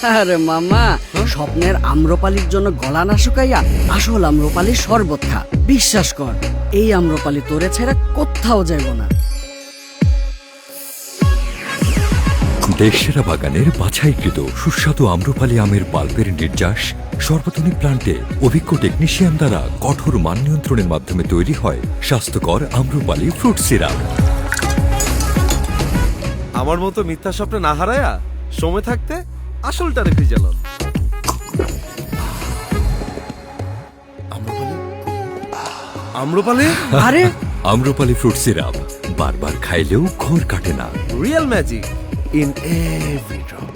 আরে মামা, স্বপ্নের আম্রপালির জন্য গলা না শুকাইয়া আসল আম্রপালির শরবত খা। বিশ্বাস কর, এই আম্রপালি তোরে ছেড়ে কোথাও যাইব না। দেশসেরা বাগানের বাছাইকৃত সুস্বাদু আম্রপালি আমের পাল্পের নির্যাস সর্বতনী প্লান্টে অভিজ্ঞ টেকনিশিয়ান দ্বারা কঠোর মান নিয়ন্ত্রণের মাধ্যমে তৈরি হয় স্বাস্থ্যকর আম্রপালি ফ্রুট সিরাপ। আমার মতো মিথ্যা স্বপ্নে না হারায়া সময় থাকতে আসলটা রেখে জ্বালান। আম্রপালি আরে আম্রপালি ফ্রুট সিরাপ বারবার খাইলেও ঘোর কাটে না। Real magic in every drop.